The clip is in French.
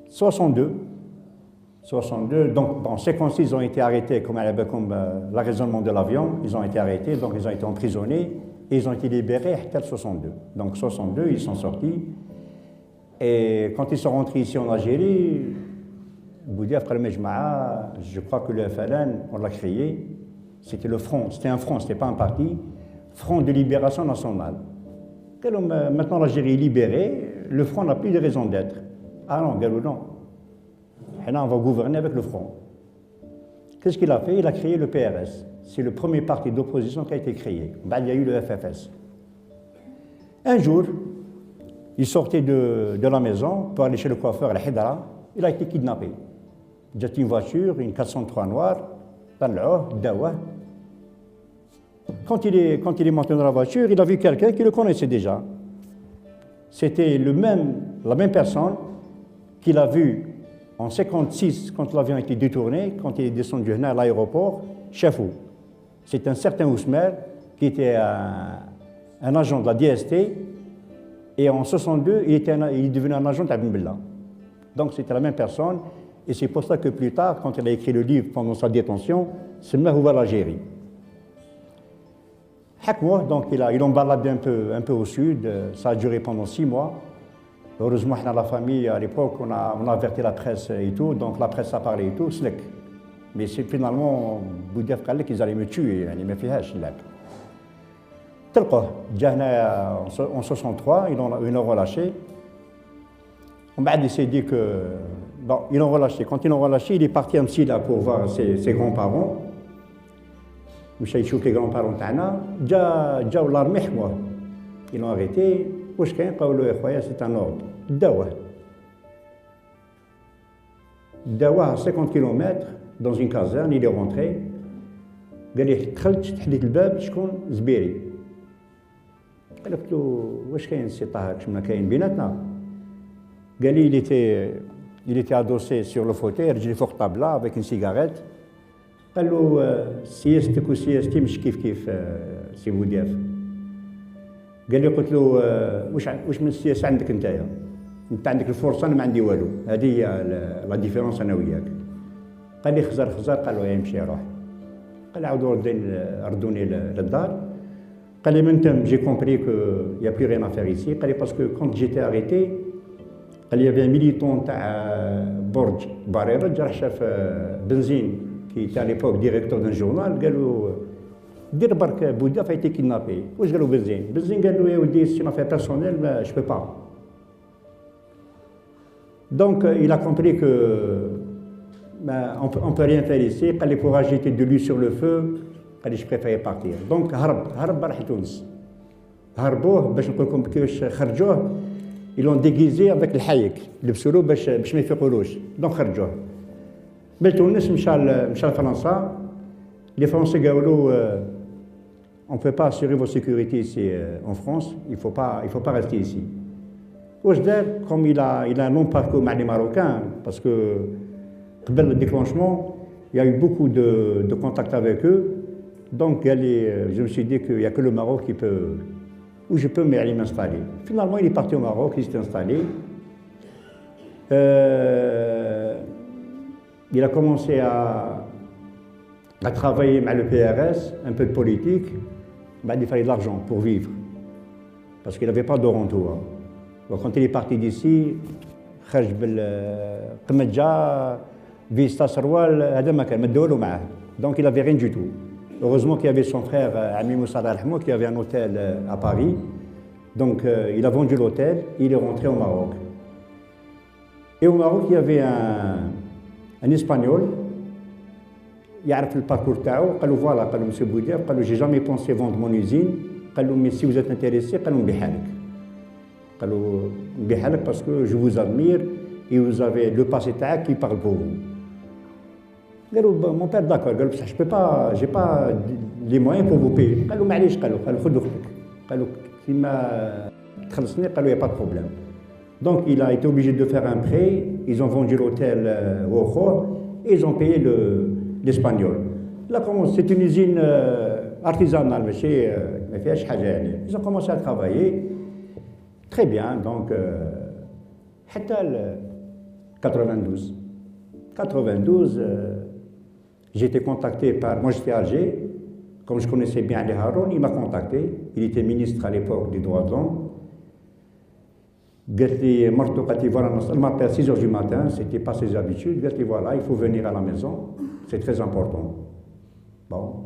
62. 62, donc en 56, ils ont été arrêtés comme l'arraisonnement de l'avion, ils ont été arrêtés, donc ils ont été emprisonnés et ils ont été libérés jusqu'à 62. Donc 62, ils sont sortis et quand ils sont rentrés ici en Algérie, Boudiaf, je crois que le FLN, on l'a créé, c'était le front, c'était un front, c'était pas un parti, Front de Libération Nationale. Maintenant l'Algérie est libérée, le front n'a plus de raison d'être. Ah non, Galou, non. Et là, on va gouverner avec le front. Qu'est-ce qu'il a fait? Il a créé le PRS. C'est le premier parti d'opposition qui a été créé. Il y a eu le FFS. Un jour, il sortait de la maison pour aller chez le coiffeur, à Hidra. Il a été kidnappé. Il a une voiture, une 403 noire, Dawa. Quand il est monté dans la voiture, il a vu quelqu'un qui le connaissait déjà. C'était la même personne qu'il a vu en 56, quand l'avion a été détourné, quand il est descendu à l'aéroport, Chefou. C'est un certain Ousmer qui était un agent de la DST et en 62, il est devenu un agent d'Abn Billah. Donc c'était la même personne et c'est pour ça que plus tard, quand il a écrit le livre pendant sa détention, c'est Mahouba l'Algérie. Donc il en baladé un peu au sud, ça a duré pendant 6 mois. Heureusement, dans la famille, à l'époque, on a averti la presse et tout, donc la presse a parlé et tout, slick. Mais c'est finalement, Boudiaf قال qu'ils allaient me tuer, يعني ما فيهاش اللعب. تلقوه جانا en 63, ils l'ont relâché. Il s'est dit que, bon, ils l'ont relâché. Quand ils l'ont relâché, il est parti à Msila pour voir ses grands-parents. مشى يشوف les grands-parents تاعنا, جاو l'armée حموه. Ils l'ont arrêté. واش كاين؟ قالوا له يا خويا سي ان اوردر داوه 50 كيلومتر dans une caserne. Il est rentré قال لي دخلت تحليت الباب شكون؟ زبيري. قلت له واش كاين سي طه كشمنا كاين بيناتنا؟ قال لي il était adossé sur le fauteuil رجلي فوق طابله avec une cigarette. قال له سياستك وسياستي مش كيف سي بودياف. قال لي قلت له واش من السياسه عندك نتايا؟ انت عندك الفرصه انا ما عندي والو، هذه هي لا ديفيرونس انا وياك. قال لي خزر قال له يمشي روح. قال لي عاودوا ردوني للدار. قال لي من تم جي كومبري كو يا بلو ريان افير ايسي. قال لي باسكو كونت جيتي اريتي قال لي يافي ميليتون تاع برج باريرج راح شاف بنزين كي تاع ليبوك ديريكتور دان جورنال قال له دير برك بودياف a été kidnappé. واش قالوا بنزين قال له يا ودي سي ما في بيرسونيل je peux pas. Donc il a compris que on peut rien faire ici. قال لي pour agiter de l'huile sur le feu قال لي je préfère partir. Donc هرب راح تونس. هربوه باش نقول لكم كيفاش خرجوه. Ils l'ont déguisé avec الحايك لبسوا له باش ما يفيقولوش. Donc خرجوه. من تونس مشى لفرنسا. Les Français قالوا له on ne peut pas assurer votre sécurité ici en France, il ne faut pas rester ici. Comme il a un long parcours avec les Marocains, parce que après le déclenchement, il y a eu beaucoup de contacts avec eux, donc je me suis dit qu'il n'y a que le Maroc où je peux m'installer. Finalement, il est parti au Maroc, il s'est installé. Il a commencé à travailler avec le PRS, un peu de politique. Il fallait de l'argent pour vivre, parce qu'il n'avait pas de retour. Quand il est parti d'ici, خرج بالقمجة فيستا سروال هذا ما كان مدوا له معاه. Donc il n'avait rien du tout. Heureusement qu'il y avait son frère Ami Moussa Darhamo qui avait un hôtel à Paris. Donc il a vendu l'hôtel, il est rentré au Maroc. Et au Maroc, il y avait un Espagnol. يعرف الباركور تاعو. قال له فوالا، قال له مسيو بودياف، قال له جي جامي بونسي فوند مون يوزين. قال له مي سي vous êtes intéressé، قال له نبيعها لك. قال له نبيعها لك باسكو جو vous admire et vous avez le passé تاعك qui parle pour vous. قال له مون بير داكور. قال له بصح جو با جي با لي موين بور فو باي. قال له معليش. قال له خذ اختك. قال له كيما تخلصني. قال له يا با دو بروبليم. Donc il a été obligé de faire un prêt. Ils ont vendu l'hôtel au Khor et ils ont payé l'espagnol. Là, c'est une usine artisanale, mais ils ont commencé à travailler très bien. Donc, 92. 92, j'ai été contacté par... Moi, j'étais à Alger. Comme je connaissais bien Ali Haroun, il m'a contacté. Il était ministre à l'époque des droits de l'homme. Il m'appelle à 6 h du matin, c'était pas ses habitudes. Il dit voilà, il faut venir à la maison, c'est très important. Bon,